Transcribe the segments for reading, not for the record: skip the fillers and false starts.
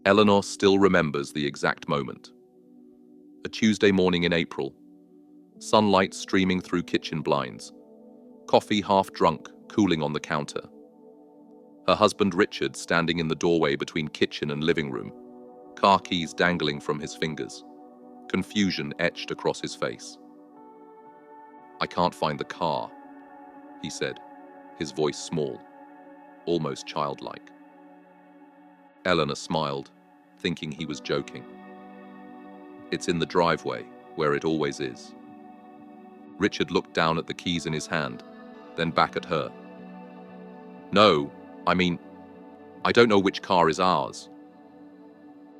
Eleanor still remembers the exact moment. A Tuesday morning in April, sunlight streaming through kitchen blinds, coffee half drunk cooling on the counter. Her husband Richard standing in the doorway between kitchen and living room, car keys dangling from his fingers, confusion etched across his face. "I can't find the car," he said, his voice small, almost childlike. Eleanor smiled, thinking he was joking. "It's in the driveway, where it always is." Richard looked down at the keys in his hand, then back at her. "No, I don't know which car is ours."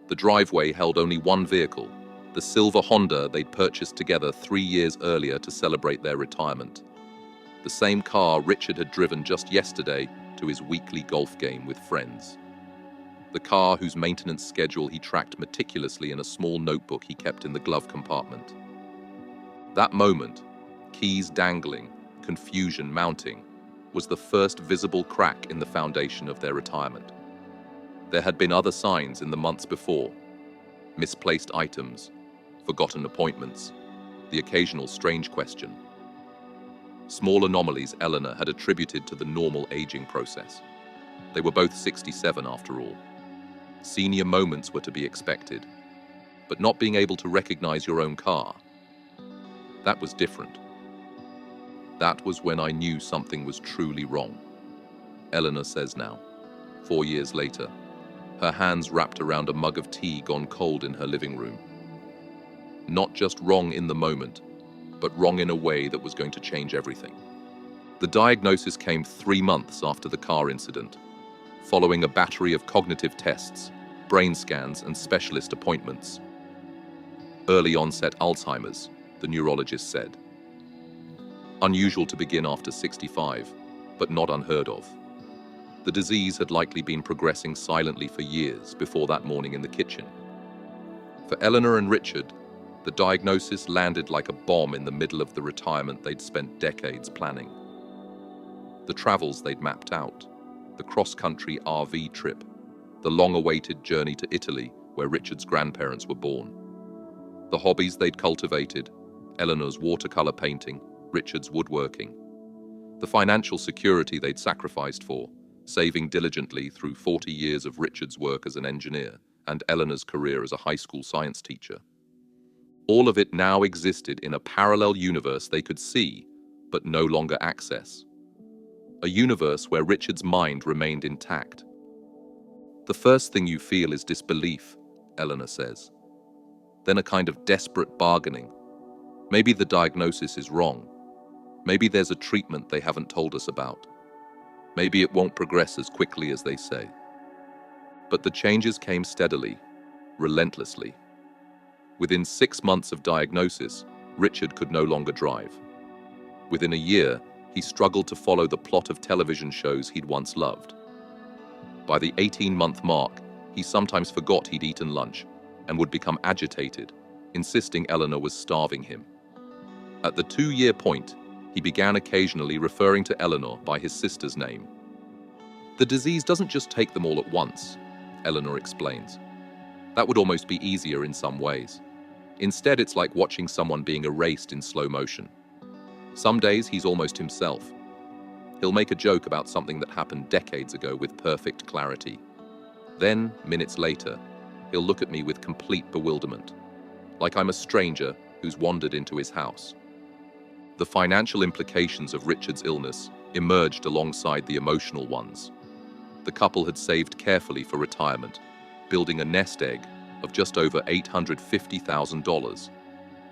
The driveway held only one vehicle, the silver Honda they'd purchased together 3 years earlier to celebrate their retirement. The same car Richard had driven just yesterday to his weekly golf game with friends. The car whose maintenance schedule he tracked meticulously in a small notebook he kept in the glove compartment. That moment, keys dangling, confusion mounting, was the first visible crack in the foundation of their retirement. There had been other signs in the months before: misplaced items, forgotten appointments, the occasional strange question. Small anomalies Eleanor had attributed to the normal aging process. They were both 67 after all. Senior moments were to be expected, but not being able to recognize your own car, that was different. "That was when I knew something was truly wrong," Eleanor says now, 4 years later, her hands wrapped around a mug of tea gone cold in her living room. Not just wrong in the moment, but wrong in a way that was going to change everything. The diagnosis came 3 months after the car incident, following a battery of cognitive tests, brain scans, and specialist appointments. Early-onset Alzheimer's, the neurologist said. Unusual to begin after 65, but not unheard of. The disease had likely been progressing silently for years before that morning in the kitchen. For Eleanor and Richard, the diagnosis landed like a bomb in the middle of the retirement they'd spent decades planning. The travels they'd mapped out, the cross-country RV trip, the long-awaited journey to Italy where Richard's grandparents were born. The hobbies they'd cultivated, Eleanor's watercolor painting, Richard's woodworking. The financial security they'd sacrificed for, saving diligently through 40 years of Richard's work as an engineer and Eleanor's career as a high school science teacher. All of it now existed in a parallel universe they could see, but no longer access. A universe where Richard's mind remained intact. "The first thing you feel is disbelief," Eleanor says. Then a kind of desperate bargaining. Maybe the diagnosis is wrong. Maybe there's a treatment they haven't told us about. Maybe it won't progress as quickly as they say. But the changes came steadily, relentlessly. Within 6 months of diagnosis, Richard could no longer drive. Within a year, he struggled to follow the plot of television shows he'd once loved. By the 18-month mark, he sometimes forgot he'd eaten lunch and would become agitated, insisting Eleanor was starving him. At the 2-year point, he began occasionally referring to Eleanor by his sister's name. "The disease doesn't just take them all at once," Eleanor explains. "That would almost be easier in some ways. Instead, it's like watching someone being erased in slow motion. Some days he's almost himself. He'll make a joke about something that happened decades ago with perfect clarity. Then, minutes later, he'll look at me with complete bewilderment, like I'm a stranger who's wandered into his house." The financial implications of Richard's illness emerged alongside the emotional ones. The couple had saved carefully for retirement, building a nest egg of just over $850,000,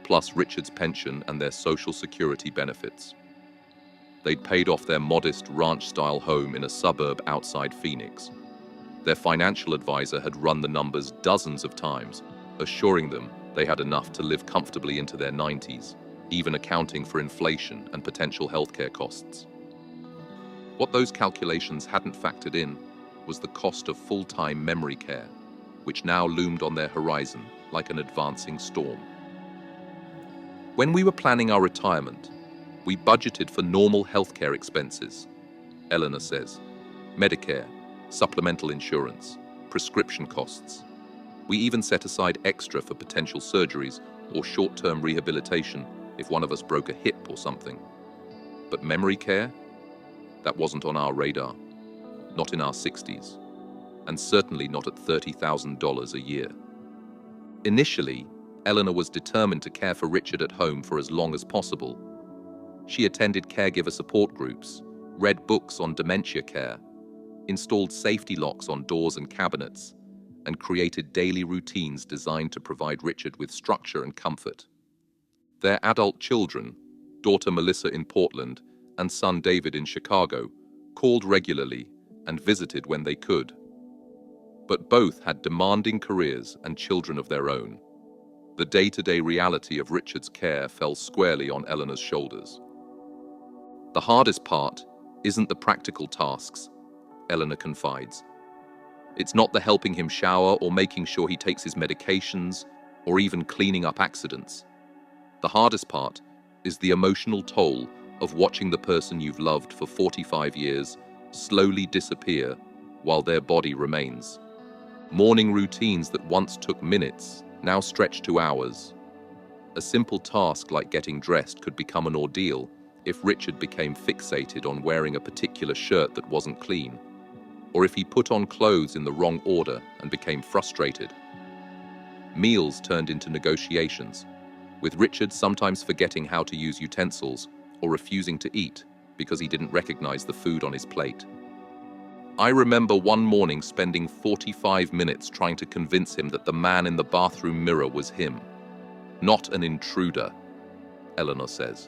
plus Richard's pension and their Social Security benefits. They'd paid off their modest ranch-style home in a suburb outside Phoenix. Their financial advisor had run the numbers dozens of times, assuring them they had enough to live comfortably into their 90s, even accounting for inflation and potential healthcare costs. What those calculations hadn't factored in was the cost of full-time memory care, which now loomed on their horizon like an advancing storm. "When we were planning our retirement, we budgeted for normal healthcare expenses," Eleanor says. "Medicare, supplemental insurance, prescription costs. We even set aside extra for potential surgeries or short-term rehabilitation if one of us broke a hip or something. But memory care? That wasn't on our radar. Not in our 60s. And certainly not at $30,000 a year. Initially, Eleanor was determined to care for Richard at home for as long as possible. She attended caregiver support groups, read books on dementia care, installed safety locks on doors and cabinets, and created daily routines designed to provide Richard with structure and comfort. Their adult children, daughter Melissa in Portland and son David in Chicago, called regularly and visited when they could. But both had demanding careers and children of their own. The day-to-day reality of Richard's care fell squarely on Eleanor's shoulders. The hardest part isn't the practical tasks, Eleanor confides. It's not the helping him shower or making sure he takes his medications or even cleaning up accidents. The hardest part is the emotional toll of watching the person you've loved for 45 years slowly disappear while their body remains. Morning routines that once took minutes now stretch to hours. A simple task like getting dressed could become an ordeal if Richard became fixated on wearing a particular shirt that wasn't clean, or if he put on clothes in the wrong order and became frustrated. Meals turned into negotiations, with Richard sometimes forgetting how to use utensils or refusing to eat because he didn't recognize the food on his plate. I remember one morning spending 45 minutes trying to convince him that the man in the bathroom mirror was him, not an intruder, Eleanor says.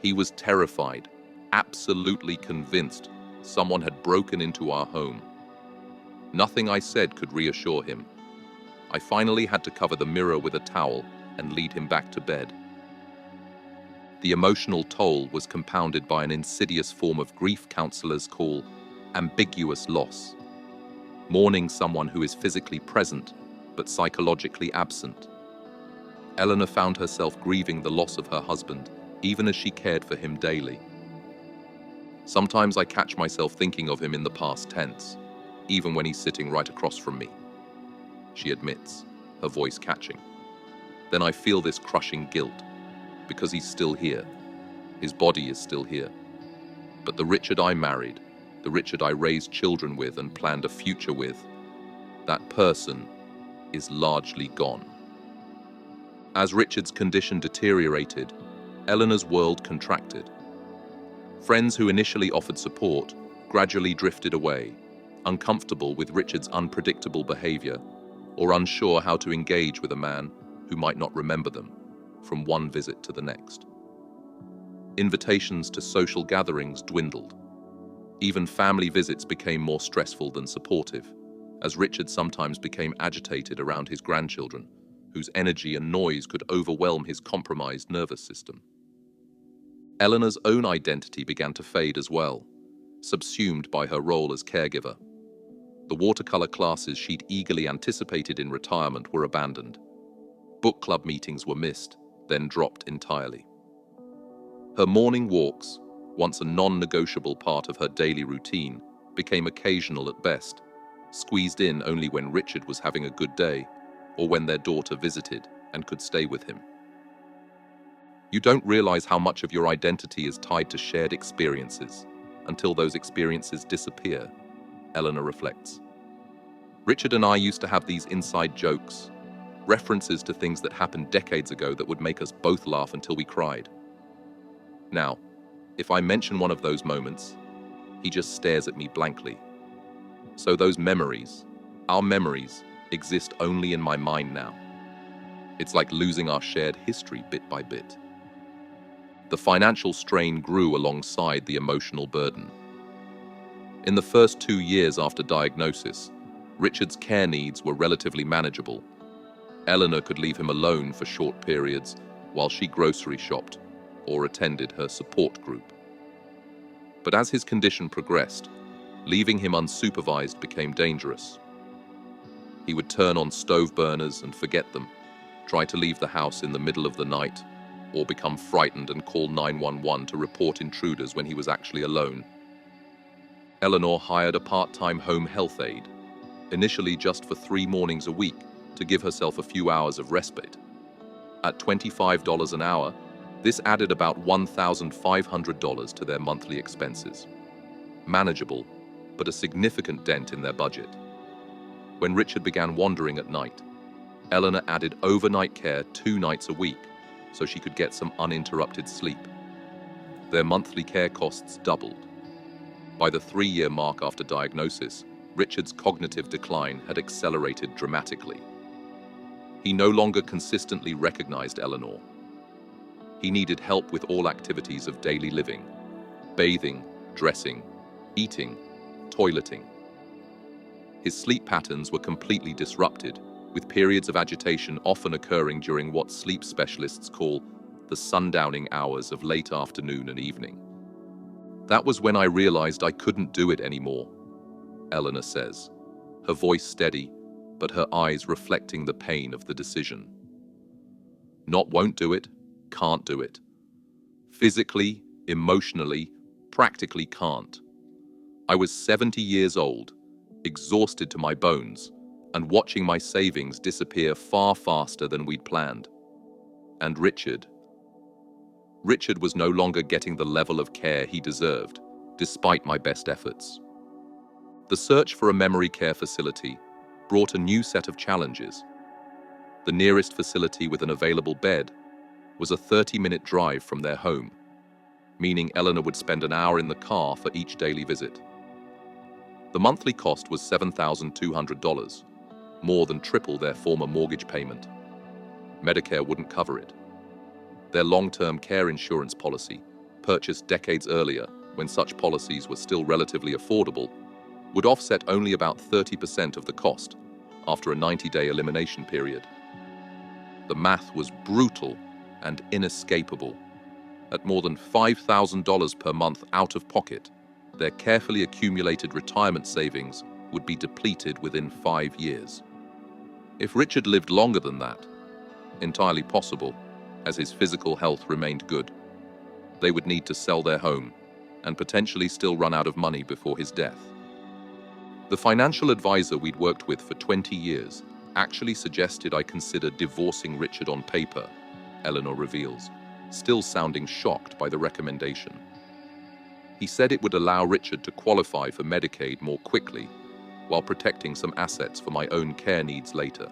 He was terrified, absolutely convinced someone had broken into our home. Nothing I said could reassure him. I finally had to cover the mirror with a towel and lead him back to bed. The emotional toll was compounded by an insidious form of grief counselors call ambiguous loss, mourning someone who is physically present but psychologically absent. Eleanor found herself grieving the loss of her husband, even as she cared for him daily. Sometimes I catch myself thinking of him in the past tense, even when he's sitting right across from me, she admits, her voice catching. Then I feel this crushing guilt, because he's still here. His body is still here. But the Richard I married, the Richard I raised children with and planned a future with, that person is largely gone. As Richard's condition deteriorated, Eleanor's world contracted. Friends who initially offered support gradually drifted away, uncomfortable with Richard's unpredictable behavior or unsure how to engage with a man who might not remember them from one visit to the next. Invitations to social gatherings dwindled. Even family visits became more stressful than supportive, as Richard sometimes became agitated around his grandchildren, whose energy and noise could overwhelm his compromised nervous system. Eleanor's own identity began to fade as well, subsumed by her role as caregiver. The watercolor classes she'd eagerly anticipated in retirement were abandoned. Book club meetings were missed, then dropped entirely. Her morning walks, once a non-negotiable part of her daily routine, became occasional at best, squeezed in only when Richard was having a good day or when their daughter visited and could stay with him. You don't realize how much of your identity is tied to shared experiences until those experiences disappear, Eleanor reflects. Richard and I used to have these inside jokes, references to things that happened decades ago that would make us both laugh until we cried. Now, if I mention one of those moments, he just stares at me blankly. So those memories, our memories, exist only in my mind now. It's like losing our shared history bit by bit. The financial strain grew alongside the emotional burden. In the first 2 years after diagnosis, Richard's care needs were relatively manageable. Eleanor could leave him alone for short periods while she grocery shopped or attended her support group. But as his condition progressed, leaving him unsupervised became dangerous. He would turn on stove burners and forget them, try to leave the house in the middle of the night, or become frightened and call 911 to report intruders when he was actually alone. Eleanor hired a part-time home health aide, initially just for 3 mornings a week to give herself a few hours of respite. At $25 an hour, this added about $1,500 to their monthly expenses. Manageable, but a significant dent in their budget. When Richard began wandering at night, Eleanor added overnight care 2 nights a week so she could get some uninterrupted sleep. Their monthly care costs doubled. By the 3-year mark after diagnosis, Richard's cognitive decline had accelerated dramatically. He no longer consistently recognized Eleanor. He needed help with all activities of daily living: bathing, dressing, eating, toileting. His sleep patterns were completely disrupted, with periods of agitation often occurring during what sleep specialists call the sundowning hours of late afternoon and evening. "That was when I realized I couldn't do it anymore," Eleanor says, her voice steady, but her eyes reflecting the pain of the decision. Not won't do it, can't do it. Physically, emotionally, practically can't. I was 70 years old, exhausted to my bones, and watching my savings disappear far faster than we'd planned. And Richard was no longer getting the level of care he deserved, despite my best efforts. The search for a memory care facility brought a new set of challenges. The nearest facility with an available bed was a 30-minute drive from their home, meaning Eleanor would spend an hour in the car for each daily visit. The monthly cost was $7,200, more than triple their former mortgage payment. Medicare wouldn't cover it. Their long-term care insurance policy, purchased decades earlier when such policies were still relatively affordable, would offset only about 30% of the cost after a 90-day elimination period. The math was brutal and inescapable. At more than $5,000 per month out of pocket, their carefully accumulated retirement savings would be depleted within 5 years. If Richard lived longer than that, entirely possible, as his physical health remained good, they would need to sell their home and potentially still run out of money before his death. The financial advisor we'd worked with for 20 years actually suggested I consider divorcing Richard on paper, Eleanor reveals, still sounding shocked by the recommendation. He said it would allow Richard to qualify for Medicaid more quickly, while protecting some assets for my own care needs later.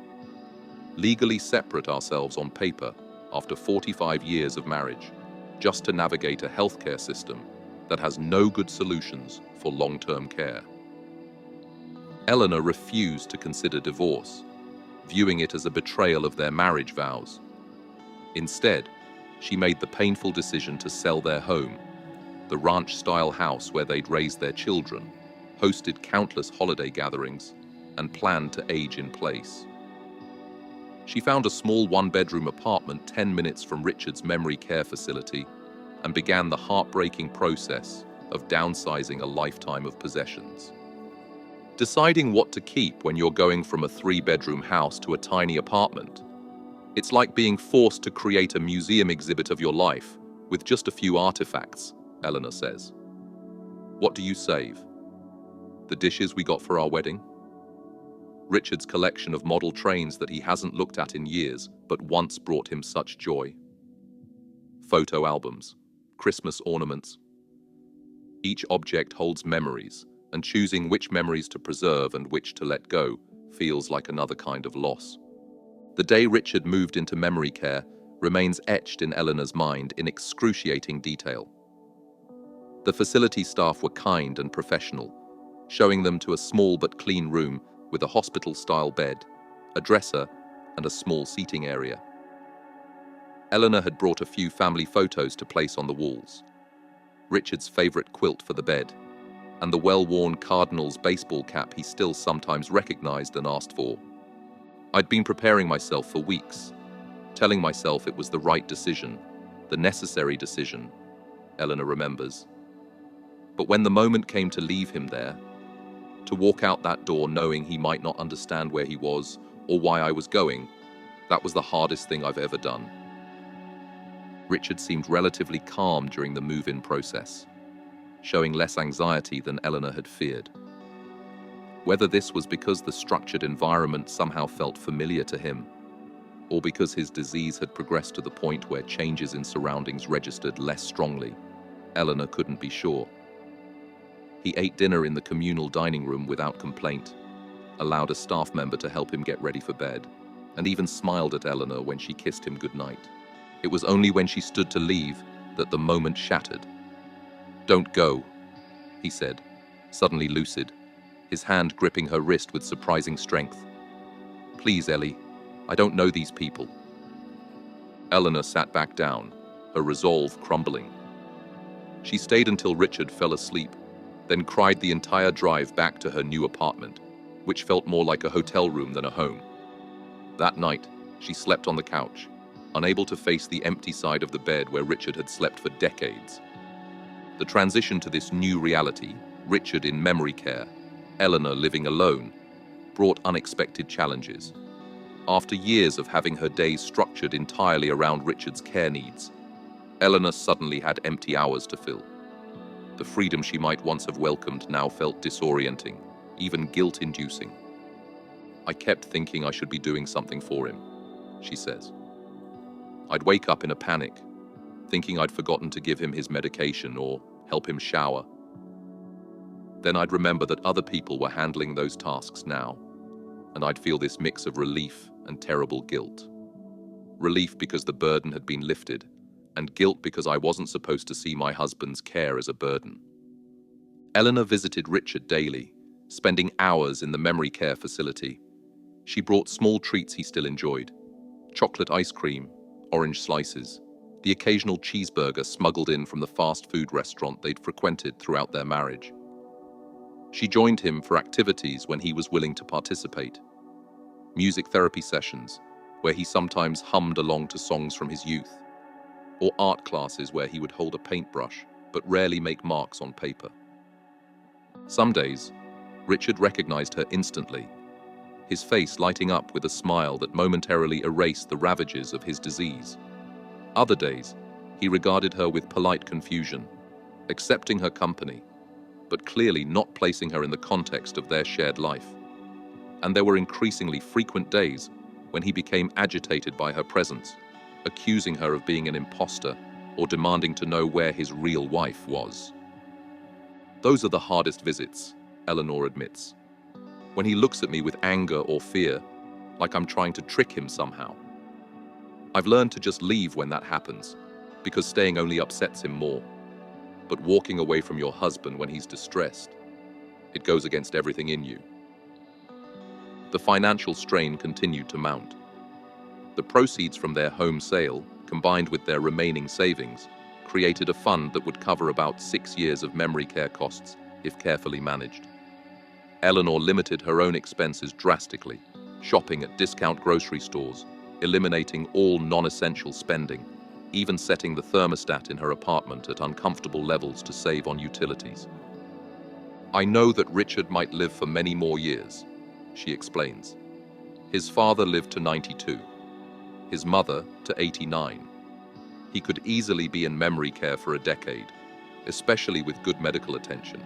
Legally separate ourselves on paper after 45 years of marriage, just to navigate a healthcare system that has no good solutions for long-term care. Eleanor refused to consider divorce, viewing it as a betrayal of their marriage vows. Instead, she made the painful decision to sell their home, the ranch-style house where they'd raised their children, hosted countless holiday gatherings, and planned to age in place. She found a small 1-bedroom apartment 10 minutes from Richard's memory care facility and began the heartbreaking process of downsizing a lifetime of possessions. Deciding what to keep when you're going from a 3-bedroom house to a tiny apartment. It's like being forced to create a museum exhibit of your life with just a few artifacts, Eleanor says. What do you save? The dishes we got for our wedding? Richard's collection of model trains that he hasn't looked at in years, but once brought him such joy. Photo albums, Christmas ornaments. Each object holds memories, and choosing which memories to preserve and which to let go feels like another kind of loss. The day Richard moved into memory care remains etched in Eleanor's mind in excruciating detail. The facility staff were kind and professional, showing them to a small but clean room with a hospital-style bed, a dresser, and a small seating area. Eleanor had brought a few family photos to place on the walls. Richard's favorite quilt for the bed, and the well-worn Cardinals baseball cap he still sometimes recognized and asked for. I'd been preparing myself for weeks, telling myself it was the right decision, the necessary decision, Eleanor remembers. But when the moment came to leave him there, to walk out that door knowing he might not understand where he was or why I was going, that was the hardest thing I've ever done. Richard seemed relatively calm during the move-in process, showing less anxiety than Eleanor had feared. Whether this was because the structured environment somehow felt familiar to him, or because his disease had progressed to the point where changes in surroundings registered less strongly, Eleanor couldn't be sure. He ate dinner in the communal dining room without complaint, allowed a staff member to help him get ready for bed, and even smiled at Eleanor when she kissed him goodnight. It was only when she stood to leave that the moment shattered. "Don't go," he said, suddenly lucid, his hand gripping her wrist with surprising strength. "Please, Ellie, I don't know these people." Eleanor sat back down, her resolve crumbling. She stayed until Richard fell asleep, then cried the entire drive back to her new apartment, which felt more like a hotel room than a home. That night, she slept on the couch, unable to face the empty side of the bed where Richard had slept for decades. The transition to this new reality, Richard in memory care, Eleanor living alone, brought unexpected challenges. After years of having her days structured entirely around Richard's care needs, Eleanor suddenly had empty hours to fill. The freedom she might once have welcomed now felt disorienting, even guilt-inducing. "I kept thinking I should be doing something for him," she says. "I'd wake up in a panic, thinking I'd forgotten to give him his medication or help him shower. Then I'd remember that other people were handling those tasks now, and I'd feel this mix of relief and terrible guilt. Relief because the burden had been lifted, and guilt because I wasn't supposed to see my husband's care as a burden." Eleanor visited Richard daily, spending hours in the memory care facility. She brought small treats he still enjoyed: chocolate ice cream, orange slices, the occasional cheeseburger smuggled in from the fast food restaurant they'd frequented throughout their marriage. She joined him for activities when he was willing to participate. Music therapy sessions, where he sometimes hummed along to songs from his youth, or art classes where he would hold a paintbrush but rarely make marks on paper. Some days, Richard recognized her instantly, his face lighting up with a smile that momentarily erased the ravages of his disease. Other days, he regarded her with polite confusion, accepting her company, but clearly not placing her in the context of their shared life. And there were increasingly frequent days when he became agitated by her presence, accusing her of being an imposter or demanding to know where his real wife was. "Those are the hardest visits," Eleanor admits. "When he looks at me with anger or fear, like I'm trying to trick him somehow. I've learned to just leave when that happens, because staying only upsets him more. But walking away from your husband when he's distressed, it goes against everything in you." The financial strain continued to mount. The proceeds from their home sale, combined with their remaining savings, created a fund that would cover about 6 years of memory care costs if carefully managed. Eleanor limited her own expenses drastically, shopping at discount grocery stores, eliminating all non-essential spending, even setting the thermostat in her apartment at uncomfortable levels to save on utilities. "I know that Richard might live for many more years," she explains. "His father lived to 92, his mother to 89. He could easily be in memory care for a decade, especially with good medical attention.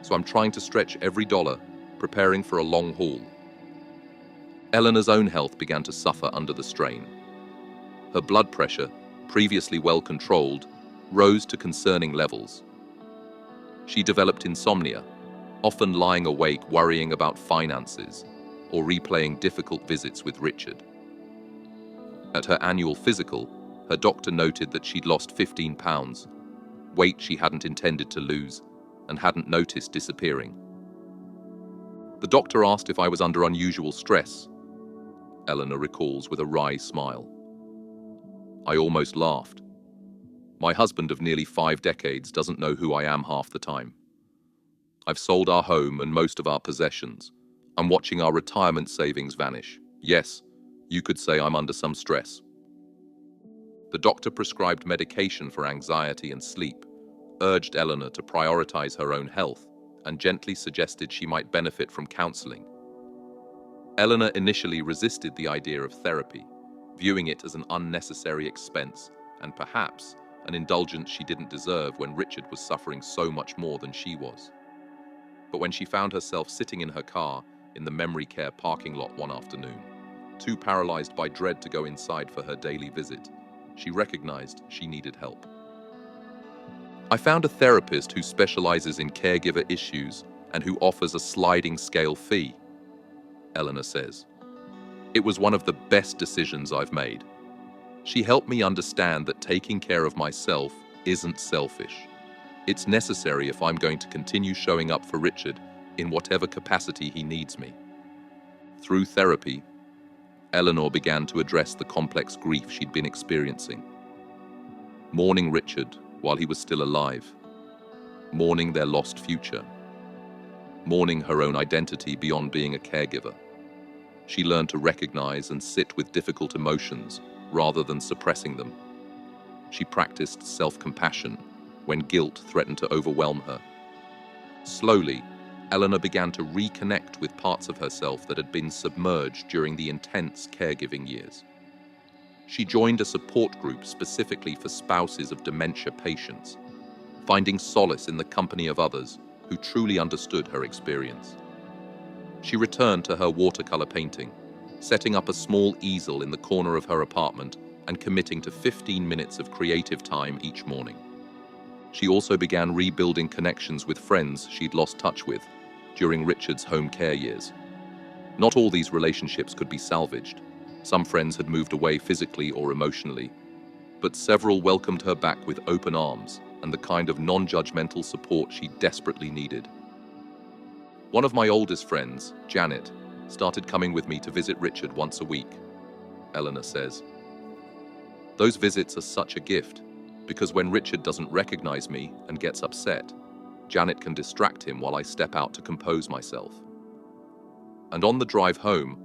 So I'm trying to stretch every dollar, preparing for a long haul." Eleanor's own health began to suffer under the strain. Her blood pressure, previously well controlled, rose to concerning levels. She developed insomnia, often lying awake worrying about finances or replaying difficult visits with Richard. At her annual physical, her doctor noted that she'd lost 15 pounds, weight she hadn't intended to lose and hadn't noticed disappearing. "The doctor asked if I was under unusual stress," Eleanor recalls with a wry smile. "I almost laughed. My husband of nearly 5 decades doesn't know who I am half the time. I've sold our home and most of our possessions. I'm watching our retirement savings vanish. Yes, you could say I'm under some stress." The doctor prescribed medication for anxiety and sleep, urged Eleanor to prioritize her own health, and gently suggested she might benefit from counseling. Eleanor initially resisted the idea of therapy, viewing it as an unnecessary expense and perhaps an indulgence she didn't deserve when Richard was suffering so much more than she was. But when she found herself sitting in her car in the memory care parking lot one afternoon, too paralyzed by dread to go inside for her daily visit, she recognized she needed help. "I found a therapist who specializes in caregiver issues and who offers a sliding scale fee," Eleanor says. "It was one of the best decisions I've made. She helped me understand that taking care of myself isn't selfish. It's necessary if I'm going to continue showing up for Richard in whatever capacity he needs me." Through therapy, Eleanor began to address the complex grief she'd been experiencing. Mourning Richard while he was still alive, mourning their lost future, mourning her own identity beyond being a caregiver. She learned to recognize and sit with difficult emotions rather than suppressing them. She practiced self-compassion when guilt threatened to overwhelm her. Slowly, Eleanor began to reconnect with parts of herself that had been submerged during the intense caregiving years. She joined a support group specifically for spouses of dementia patients, finding solace in the company of others who truly understood her experience. She returned to her watercolor painting, setting up a small easel in the corner of her apartment and committing to 15 minutes of creative time each morning. She also began rebuilding connections with friends she'd lost touch with during Richard's home care years. Not all these relationships could be salvaged. Some friends had moved away physically or emotionally, but several welcomed her back with open arms and the kind of non-judgmental support she desperately needed. "One of my oldest friends, Janet, started coming with me to visit Richard once a week," Eleanor says. "Those visits are such a gift, because when Richard doesn't recognize me and gets upset, Janet can distract him while I step out to compose myself. And on the drive home,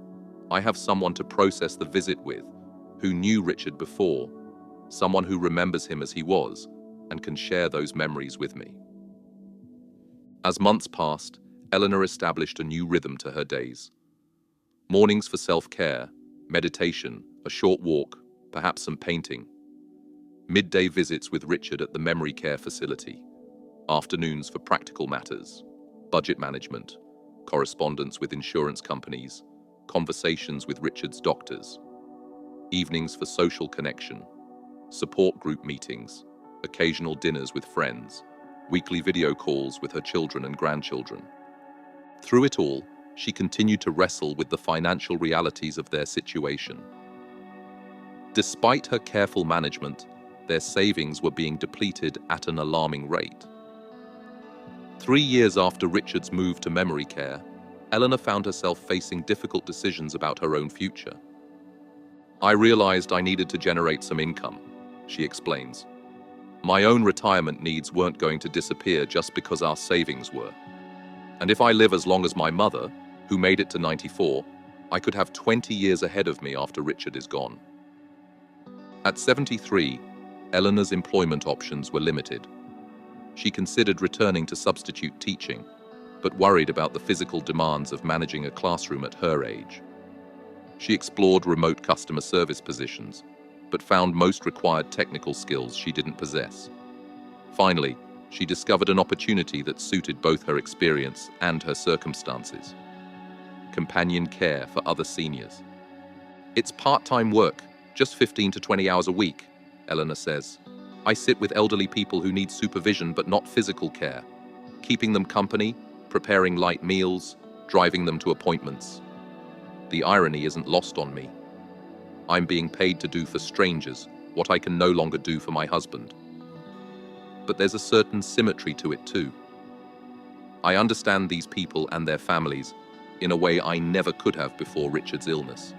I have someone to process the visit with, who knew Richard before, someone who remembers him as he was and can share those memories with me." As months passed, Eleanor established a new rhythm to her days. Mornings for self-care, meditation, a short walk, perhaps some painting. Midday visits with Richard at the memory care facility. Afternoons for practical matters, budget management, correspondence with insurance companies, conversations with Richard's doctors. Evenings for social connection, support group meetings, occasional dinners with friends, weekly video calls with her children and grandchildren. Through it all, she continued to wrestle with the financial realities of their situation. Despite her careful management, their savings were being depleted at an alarming rate. 3 years after Richard's move to memory care, Eleanor found herself facing difficult decisions about her own future. "I realized I needed to generate some income," she explains. "My own retirement needs weren't going to disappear just because our savings were. And if I live as long as my mother, who made it to 94, I could have 20 years ahead of me after Richard is gone." At 73, Eleanor's employment options were limited. She considered returning to substitute teaching, but worried about the physical demands of managing a classroom at her age. She explored remote customer service positions, but found most required technical skills she didn't possess. Finally, she discovered an opportunity that suited both her experience and her circumstances: companion care for other seniors. "It's part-time work, just 15 to 20 hours a week," Eleanor says. "I sit with elderly people who need supervision but not physical care, keeping them company, preparing light meals, driving them to appointments. The irony isn't lost on me. I'm being paid to do for strangers what I can no longer do for my husband. But there's a certain symmetry to it too. I understand these people and their families in a way I never could have before Richard's illness."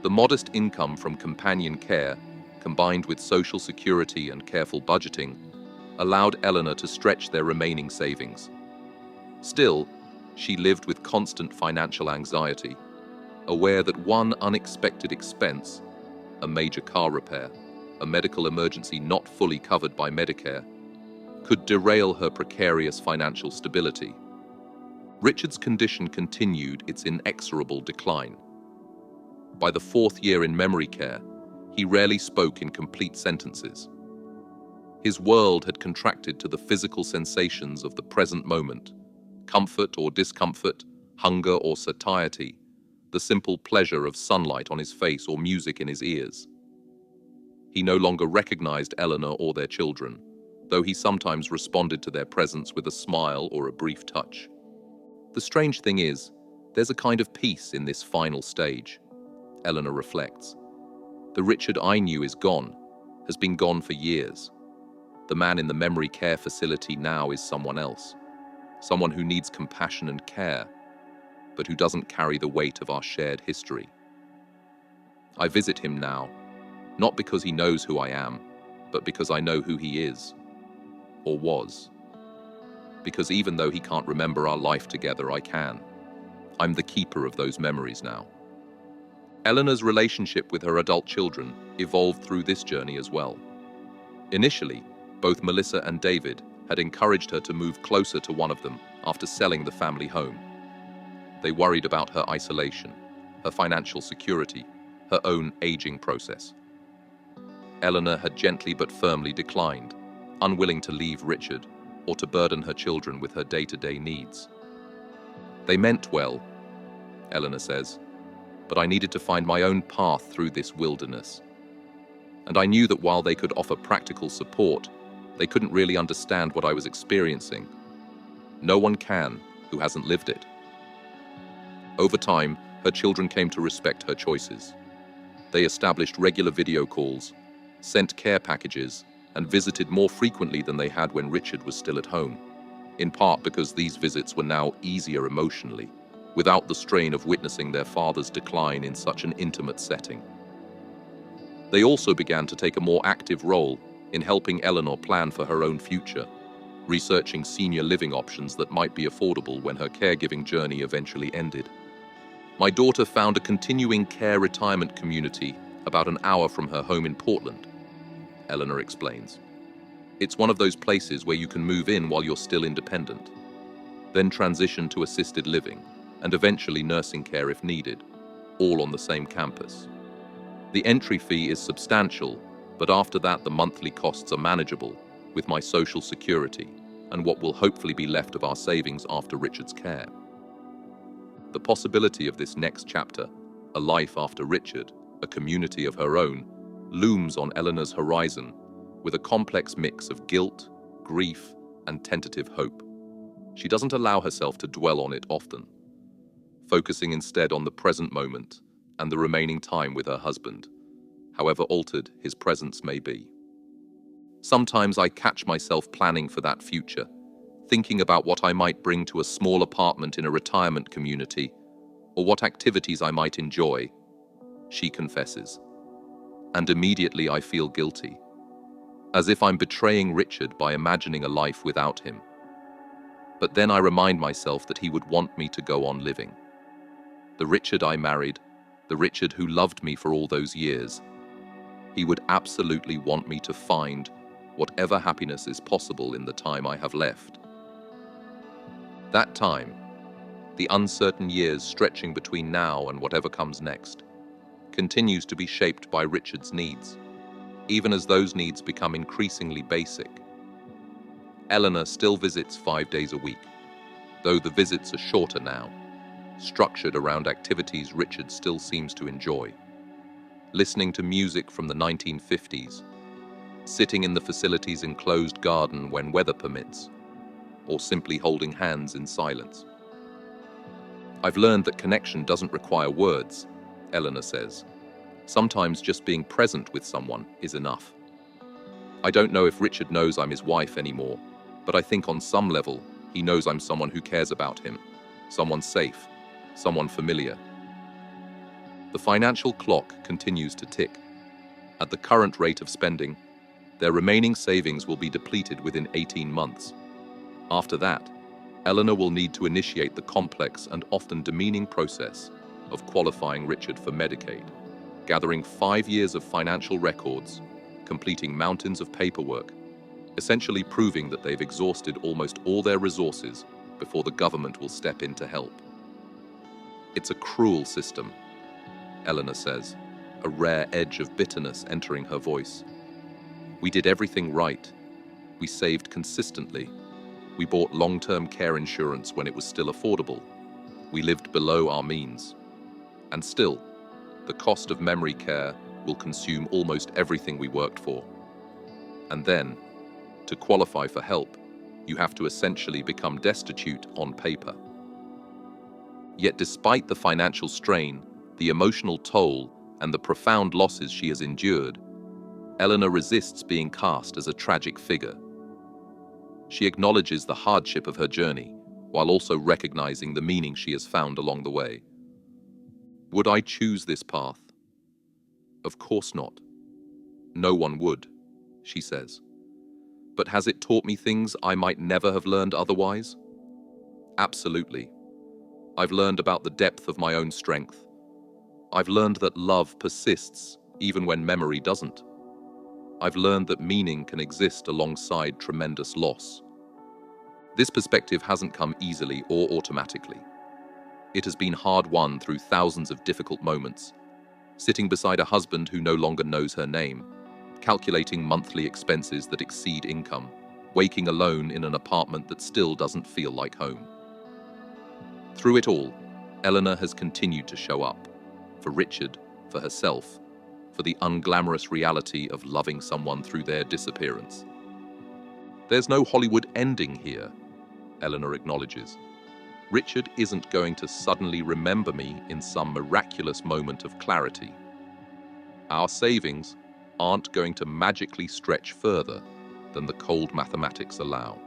The modest income from companion care, combined with social security and careful budgeting, allowed Eleanor to stretch their remaining savings. Still, she lived with constant financial anxiety, aware that one unexpected expense, a major car repair, a medical emergency not fully covered by Medicare, could derail her precarious financial stability. Richard's condition continued its inexorable decline. By the 4th year in memory care, he rarely spoke in complete sentences. His world had contracted to the physical sensations of the present moment, comfort or discomfort, hunger or satiety, the simple pleasure of sunlight on his face or music in his ears. He no longer recognized Eleanor or their children, though he sometimes responded to their presence with a smile or a brief touch. The strange thing is, there's a kind of peace in this final stage. Eleanor reflects. The Richard I knew is gone, has been gone for years. The man in the memory care facility now is someone else, someone who needs compassion and care, but who doesn't carry the weight of our shared history. I visit him now, not because he knows who I am, but because I know who he is, or was. Because even though he can't remember our life together, I can. I'm the keeper of those memories now. Eleanor's relationship with her adult children evolved through this journey as well. Initially, both Melissa and David had encouraged her to move closer to one of them after selling the family home. They worried about her isolation, her financial security, her own aging process. Eleanor had gently but firmly declined, unwilling to leave Richard or to burden her children with her day-to-day needs. They meant well, Eleanor says, but I needed to find my own path through this wilderness. And I knew that while they could offer practical support, they couldn't really understand what I was experiencing. No one can who hasn't lived it. Over time, her children came to respect her choices. They established regular video calls, sent care packages, and visited more frequently than they had when Richard was still at home, in part because these visits were now easier emotionally, without the strain of witnessing their father's decline in such an intimate setting. They also began to take a more active role in helping Eleanor plan for her own future, researching senior living options that might be affordable when her caregiving journey eventually ended. My daughter found a continuing care retirement community about an hour from her home in Portland, Eleanor explains. It's one of those places where you can move in while you're still independent, then transition to assisted living, and eventually nursing care if needed, all on the same campus. The entry fee is substantial, but after that the monthly costs are manageable with my social security and what will hopefully be left of our savings after Richard's care. The possibility of this next chapter, a life after Richard, a community of her own, looms on Eleanor's horizon with a complex mix of guilt, grief, and tentative hope. She doesn't allow herself to dwell on it often, focusing instead on the present moment and the remaining time with her husband, however altered his presence may be. Sometimes I catch myself planning for that future, thinking about what I might bring to a small apartment in a retirement community, or what activities I might enjoy, she confesses. And immediately I feel guilty, as if I'm betraying Richard by imagining a life without him. But then I remind myself that he would want me to go on living. The Richard I married, the Richard who loved me for all those years, he would absolutely want me to find whatever happiness is possible in the time I have left. That time, the uncertain years stretching between now and whatever comes next, continues to be shaped by Richard's needs, even as those needs become increasingly basic. Eleanor still visits 5 days a week, though the visits are shorter now, structured around activities Richard still seems to enjoy. Listening to music from the 1950s, sitting in the facility's enclosed garden when weather permits, or simply holding hands in silence. I've learned that connection doesn't require words, Eleanor says. Sometimes just being present with someone is enough. I don't know if Richard knows I'm his wife anymore, but I think on some level he knows I'm someone who cares about him, someone safe, someone familiar. The financial clock continues to tick. At the current rate of spending, their remaining savings will be depleted within 18 months. After that, Eleanor will need to initiate the complex and often demeaning process of qualifying Richard for Medicaid, gathering 5 years of financial records, completing mountains of paperwork, essentially proving that they've exhausted almost all their resources before the government will step in to help. It's a cruel system, Eleanor says, a rare edge of bitterness entering her voice. We did everything right. We saved consistently. We bought long-term care insurance when it was still affordable. We lived below our means. And still, the cost of memory care will consume almost everything we worked for. And then, to qualify for help, you have to essentially become destitute on paper. Yet despite the financial strain, the emotional toll, and the profound losses she has endured, Eleanor resists being cast as a tragic figure. She acknowledges the hardship of her journey, while also recognizing the meaning she has found along the way. Would I choose this path? Of course not. No one would, she says. But has it taught me things I might never have learned otherwise? Absolutely. I've learned about the depth of my own strength. I've learned that love persists even when memory doesn't. I've learned that meaning can exist alongside tremendous loss. This perspective hasn't come easily or automatically. It has been hard-won through thousands of difficult moments, sitting beside a husband who no longer knows her name, calculating monthly expenses that exceed income, waking alone in an apartment that still doesn't feel like home. Through it all, Eleanor has continued to show up, for Richard, for herself, for the unglamorous reality of loving someone through their disappearance. There's no Hollywood ending here, Eleanor acknowledges. Richard isn't going to suddenly remember me in some miraculous moment of clarity. Our savings aren't going to magically stretch further than the cold mathematics allow.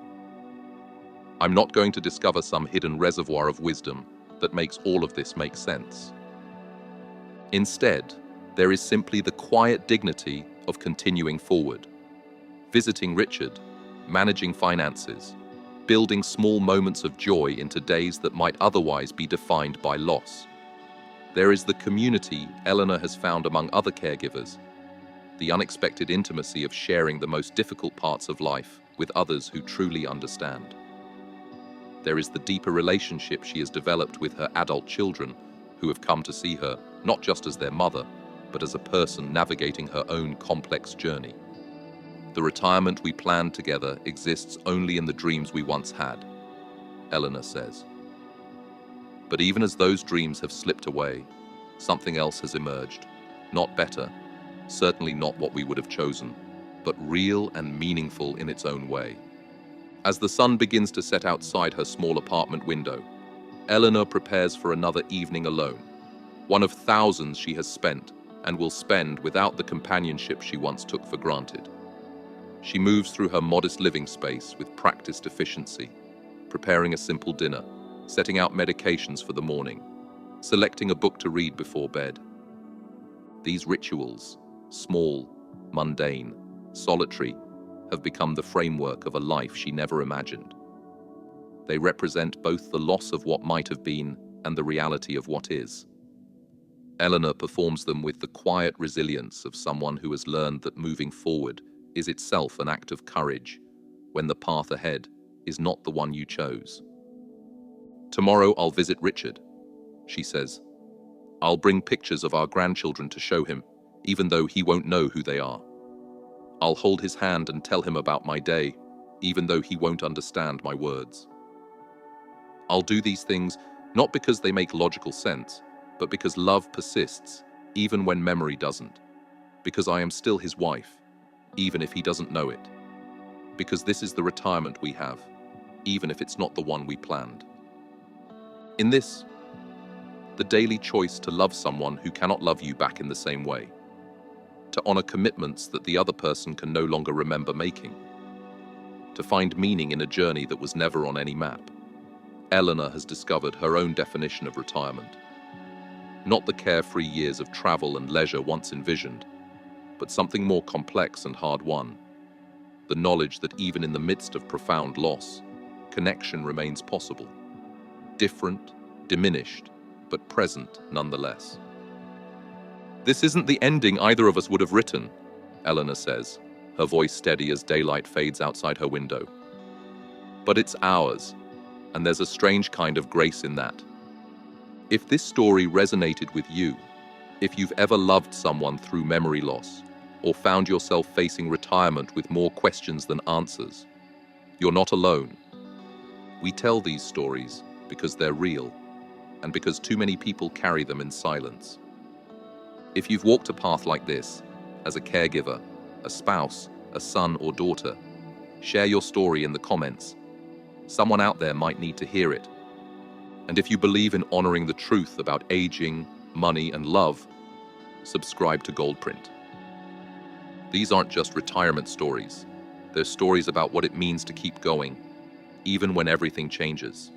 I'm not going to discover some hidden reservoir of wisdom that makes all of this make sense. Instead, there is simply the quiet dignity of continuing forward, visiting Richard, managing finances, building small moments of joy into days that might otherwise be defined by loss. There is the community Eleanor has found among other caregivers, the unexpected intimacy of sharing the most difficult parts of life with others who truly understand. There is the deeper relationship she has developed with her adult children, who have come to see her not just as their mother, but as a person navigating her own complex journey. The retirement we planned together exists only in the dreams we once had, Eleanor says. But even as those dreams have slipped away, something else has emerged. Not better, certainly not what we would have chosen, but real and meaningful in its own way. As the sun begins to set outside her small apartment window, Eleanor prepares for another evening alone, one of thousands she has spent and will spend without the companionship she once took for granted. She moves through her modest living space with practiced efficiency, preparing a simple dinner, setting out medications for the morning, selecting a book to read before bed. These rituals, small, mundane, solitary, have become the framework of a life she never imagined. They represent both the loss of what might have been and the reality of what is. Eleanor performs them with the quiet resilience of someone who has learned that moving forward is itself an act of courage when the path ahead is not the one you chose. Tomorrow I'll visit Richard, she says. I'll bring pictures of our grandchildren to show him, even though he won't know who they are. I'll hold his hand and tell him about my day, even though he won't understand my words. I'll do these things not because they make logical sense, but because love persists, even when memory doesn't. Because I am still his wife, even if he doesn't know it. Because this is the retirement we have, even if it's not the one we planned. In this, the daily choice to love someone who cannot love you back in the same way, to honor commitments that the other person can no longer remember making, to find meaning in a journey that was never on any map, Eleanor has discovered her own definition of retirement. Not the carefree years of travel and leisure once envisioned, but something more complex and hard-won. The knowledge that even in the midst of profound loss, connection remains possible. Different, diminished, but present nonetheless. This isn't the ending either of us would have written, Eleanor says, her voice steady as daylight fades outside her window. But it's ours, and there's a strange kind of grace in that. If this story resonated with you, if you've ever loved someone through memory loss, or found yourself facing retirement with more questions than answers, you're not alone. We tell these stories because they're real and because too many people carry them in silence. If you've walked a path like this, as a caregiver, a spouse, a son or daughter, share your story in the comments. Someone out there might need to hear it. And if you believe in honoring the truth about aging, money, and love, subscribe to Goldprint. These aren't just retirement stories. They're stories about what it means to keep going, even when everything changes.